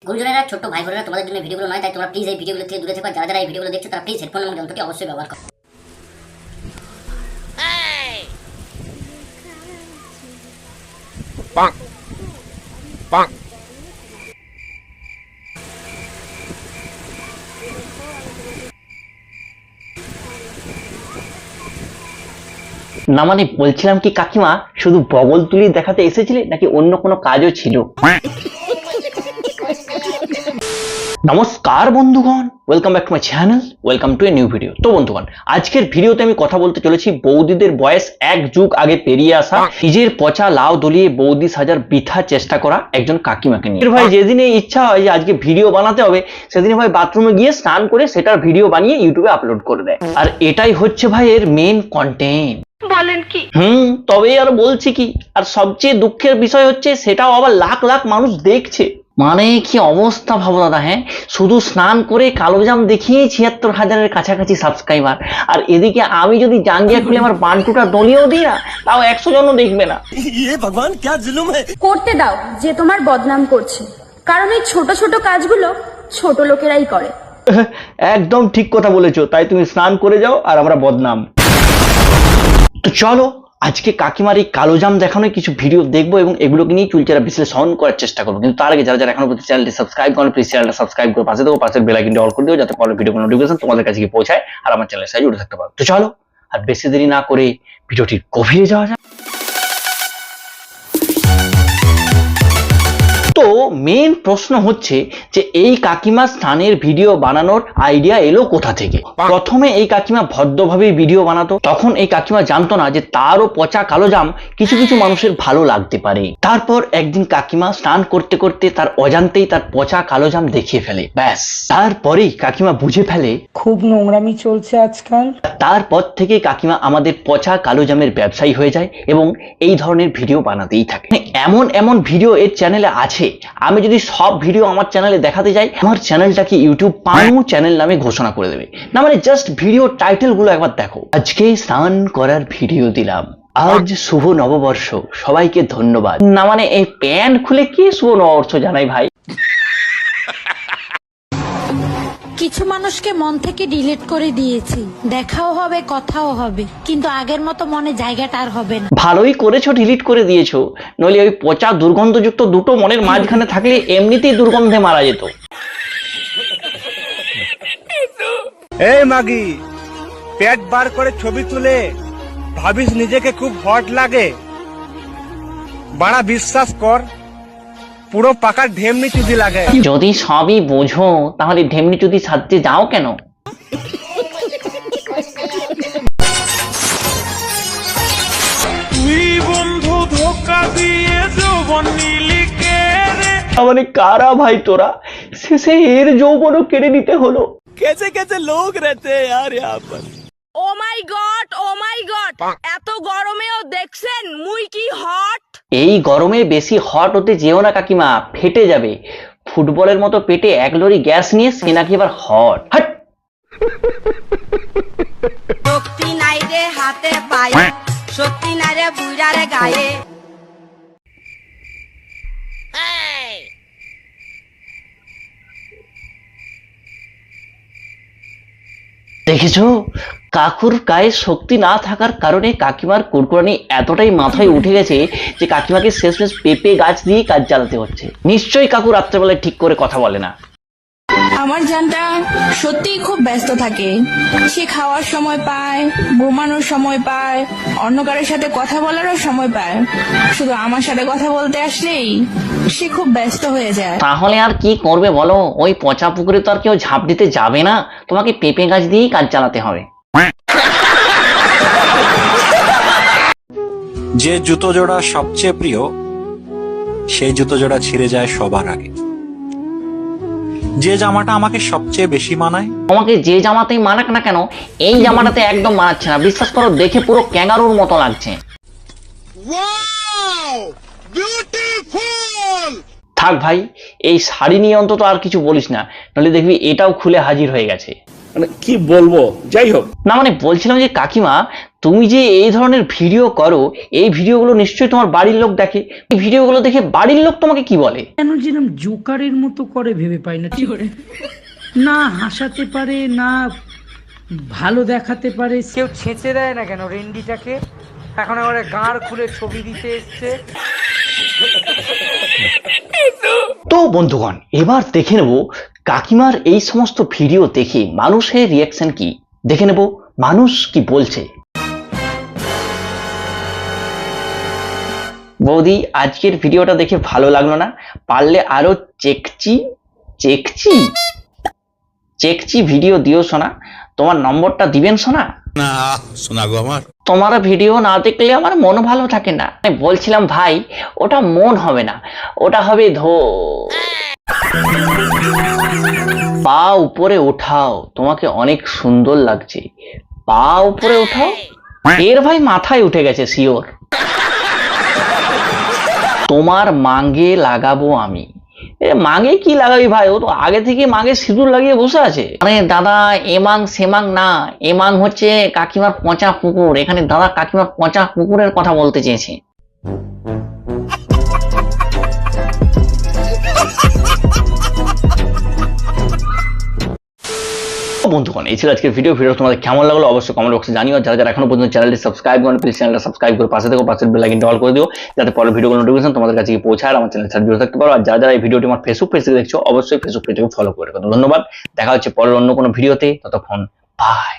গুরুজনেরা ছোট ভাই বোনেরা তোমাদের জন্য ভিডিওগুলো নয়, তাই তোমরা প্লিজ এই ভিডিওগুলো থেকে দূরে থেকো। যারা যারা এই ভিডিওগুলো দেখছো তারা প্লিজ হেডফোন এবং যন্ত্রটি অবশ্যই ব্যবহার করো। Bonk. Bonk. না মানে বলছিলাম কি কাকিমা শুধু বগল তুলি দেখাতে এসেছিলে নাকি অন্য কোনো কাজও ছিল? নমস্কার বন্ধুগণ, welcome back to my channel, welcome to a new video. তো বন্ধুগণ, আজকের ভিডিওতে আমি কথা বলতে চলেছি বৌদিদের বয়স এক যুগ আগে পেরিয়ে আসা, নিজের পচা লাউ দলিয়ে বৌদি সাজার বৃথা চেষ্টা করা একজন কাকিমাকে নিয়ে। ভাই যেদিনে ইচ্ছা হয় যে আজকে ভিডিও বানাতে হবে, সেদিন ভাই বাথরুমে গিয়ে স্নান করে সেটার ভিডিও বানিয়ে ইউটিউবে আপলোড করে দেয়। আর এটাই হচ্ছে ভাই এর মেন কন্টেন্ট। বলেন কি? তবে আর বলছি কি, আর সবচেয়ে দুঃখের বিষয় হচ্ছে সেটাও আবার লাখ লাখ মানুষ দেখছে। মানে কি অবস্থা ভাবো দাদা। হ্যাঁ, শুধু স্নান করে কালোজাম দেখিয়ে ৭৬,০০০-এর কাছাকাছি সাবস্ক্রাইবার, আর এদিকে আমি যদি জাঙ্গিয়া খুলে আমার বান্টুটা দলিয়েও দিই না, তাও ১০০ জনও দেখবে না। ভগবান কি জুলুম है। করতে দাও যে তোমার বদনাম করছে, কারণ এই ছোট ছোট কাজগুলো ছোট লোকেরাই করে। একদম ঠিক কথা বলেছো, তাই তুমি স্নান করে যাও আর আমরা বদনাম। তো চলো আজকে কাকিমার এই কালোজাম দেখানো কিছু ভিডিও দেখবো এবং এগুলোকে নিয়ে চুলচেরা বিশ্লেষণ করার চেষ্টা করবো। কিন্তু তার আগে যারা যারা এখনো পর্যন্ত চ্যানেলটি সাবস্ক্রাইব করেন, প্লিজ চ্যানেলটা সাবস্ক্রাইব করে পাশে দেবো, পাশের বেল আইকনটি অল করে দিও, যাতে পরের ভিডিও নোটিফিকেশন তোমাদের কাছে গিয়ে পৌঁছায় আর আমার চ্যানেলের সাথে জুড়ে থাকতে পারো। তো চলো আর বেশি দেরি না করে ভিডিওটির গভীরে যাওয়া যাক। তো মেন প্রশ্ন হচ্ছে যে এই কাকিমা স্নানের ভিডিও বানানোর আইডিয়া এলো কোথা থেকে? প্রথমে এই কাকিমা ভদ্রভাবে ভিডিও বানাতো, তখন এই কাকিমা জানতো না যে তারও পচা কালোজাম কিছু কিছু মানুষের ভালো লাগতে পারে। তারপর একদিন কাকিমা স্নান করতে করতে তার অজান্তেই তার পচা কালোজাম দেখিয়ে ফেলে। ব্যাস, তারপরেই কাকিমা বুঝে ফেলে খুব নোংরামি চলছে আজকাল। তারপর থেকে কাকিমা আমাদের পচা কালোজামের ব্যবসায়ী হয়ে যায় এবং এই ধরনের ভিডিও বানাতেই থাকে। এমন এমন ভিডিও এর চ্যানেলে আছে, আমি যদি সব ভিডিও আমার চ্যানেলে দেখাতে যাই, আমার চ্যানেলটাকে ইউটিউব পানু চ্যানেল নামে ঘোষণা করে দেবে। না মানে জাস্ট ভিডিও টাইটেল গুলো একবার দেখো। আজকে স্নান করার ভিডিও দিলাম, আজ শুভ নববর্ষ, সবাইকে ধন্যবাদ। না মানে এই প্যান্ট খুলে কি শুভ নববর্ষ জানাই ভাই? কিছু মানুষকে মন থেকে ডিলিট করে দিয়েছি, দেখাও হবে কথাও হবে, কিন্তু আগের মতো মনে জায়গাটা আর হবে না। ভালোই করেছো ডিলিট করে দিয়েছো, নইলে ওই পচা দুর্গন্ধযুক্ত দুটো মনের মাঝখানে থাকলে এমনিতেই দুর্গন্ধে মারা যেত। এই মাগি, পেট বার করে ছবি তুলে ভাবিস নিজেকে খুব হট লাগে? বাড়া বিশ্বাস কর, পুরো পাকা ঢেমনি চুদি লাগে। যদি সবই বোঝো তাহলে ঢেমনি চুদি সাজতে যাও কেন? তুই বন্ধু ধোকা দিয়ে যৌবন নিলি কে রে? মানে কারা ভাই তোরা, শেষে এর যৌবনও কেড়ে নিতে হলো। कैसे कैसे लोग रहते हैं यार यहाँ पर। ও মাই গড, ও মাই গড, এত গরমেও দেখছেন মুই কি হট। এই গরমে বেশি হট হতে যেও না কাকিমা, ফেটে যাবে। ফুটবলের মতো পেটে এক লরি গ্যাস নিয়ে সে নাকি এবার হট। হাট! শক্তি নাই রে হাতে পায়ে, শক্তি নাই রে বুইড়ারে গায়ে। দেখেছো, কাকুর গায়ে শক্তি না থাকার কারণে কাকিমার কুরকুরানি এতটাই মাথায় উঠে গেছে যে কাকিমাকে শেষমেশ পেঁপে গাছ দিয়ে কাজ চালাতে হচ্ছে। নিশ্চয়ই কাকু রাত্রেবেলায় ঠিক করে কথা বলে না। আমার জানটা সত্যিই খুব ব্যস্ত থাকে। সে খাওয়ার সময় পায়, ঘুমানোর সময় পায়, অন্য কারোর সাথে কথা বলারও সময় পায়, শুধু আমার সাথে কথা বলতে আসলেই সে খুব ব্যস্ত হয়ে যায়। তাহলে আর কি করবে বলো? ওই পচা পুকুরে তো আর কেউ ঝাঁপ দিতে যাবে না, তোমাকে পেঁপে গাছ দিয়েই কাজ চালাতে হবে। যে জুতো জোড়া সবচেয়ে প্রিয়, সেই জুতো জোড়া ছিঁড়ে যায় সবার আগে। যে জামাটা আমাকে সবচেয়ে বেশি মানায়, তোমাকে যে জামাতেই মানাক না কেন, এই জামাটাতে একদম মানাচ্ছে না। বিশ্বাস করো, দেখে পুরো ক্যাঙ্গারুর মতো লাগছে। থাক ভাই, এই শাড়ি নিয়ে অন্তত আর কিছু বলিস না, নাহলে দেখবি এটাও খুলে হাজির হয়ে গেছে। মানে কি বলবো, যাই হোক। না মানে বলছিলাম যে কাকিমা, তুমি যে এই ধরনের ভিডিও করো, এই ভিডিওগুলো নিশ্চয়ই তোমার বাড়ির লোক দেখে। এই ভিডিওগুলো দেখে বাড়ির লোক তোমাকে কি বলে? কেন যেরকম জোকারের মতো করে ভেবে পাই না, ঠিক না হাসাতে পারে না ভালো দেখাতে পারে। কেউ ছেঁচে দেয় না কেন রেন্ডিটাকে? এখন আবার গাঁড় খুলে ছবি দিতে এসছে। তো বন্ধুগণ, এবার দেখে নেব কাকিমার এই সমস্ত ভিডিও দেখে মানুষের রিয়াকশন কি। দেখে নেব মানুষ কি বলছে। বৌদি, আজকের ভিডিওটা দেখে ভালো লাগলো না, পারলে আরো চেকচি ভিডিও দিও সোনা। তোমার নম্বরটা দিবেন সোনা? না শোনা গো আমার। তোমার ভিডিও না দেখলে আমার মন ভালো থাকে না। আমি বলছিলাম ভাই, ওটা মন হবে না, ওটা হবে পা উপরে ওঠাও, তোমাকে অনেক সুন্দর লাগছে। পা উপরে ওঠাও, এর ভাই মাথায় উঠে গেছে শিওর। তোমার মাঙ্গে লাগাবো আমি। মাঙ্গে কি লাগাবি ভাই? ও তো আগে থেকে মাঙ্গে সিঁদুর লাগিয়ে বসে আছে। মানে দাদা, এমাং সেমাং না, এমাং হচ্ছে কাকিমার পচা কুকুর। এখানে দাদা কাকিমার পচা কুকুরের কথা বলতে চেয়েছে। বন্ধুগণ, এই ছিল আজকের ভিডিও। তোমাদের কেমন লাগলো অবশ্যই কমেন্ট বক্সে জানিও। যারা যারা এখনো পর্যন্ত চ্যানেলটি সাবস্ক্রাইব করেন, প্লিজ চ্যানেলটা সাবস্ক্রাইব করে পাশে থেকে পাশের বেল আইকনটা অল করে দিও, যাতে পরের ভিডিওগুলো নোটিফিকেশন তোমাদের কাছে পৌঁছায় আর আমার চ্যানেল সাবস্ক্রাইব থাকতে পারো। আর যারা যারা এই ভিডিওটি আমার ফেসবুক পেজ থেকে দেখছো, অবশ্যই ফেসবুক পেজটাকে ফলো করে রাখো। ধন্যবাদ, দেখা হচ্ছে পরের অন্য কোনো ভিডিওতে। ততক্ষণ বাই।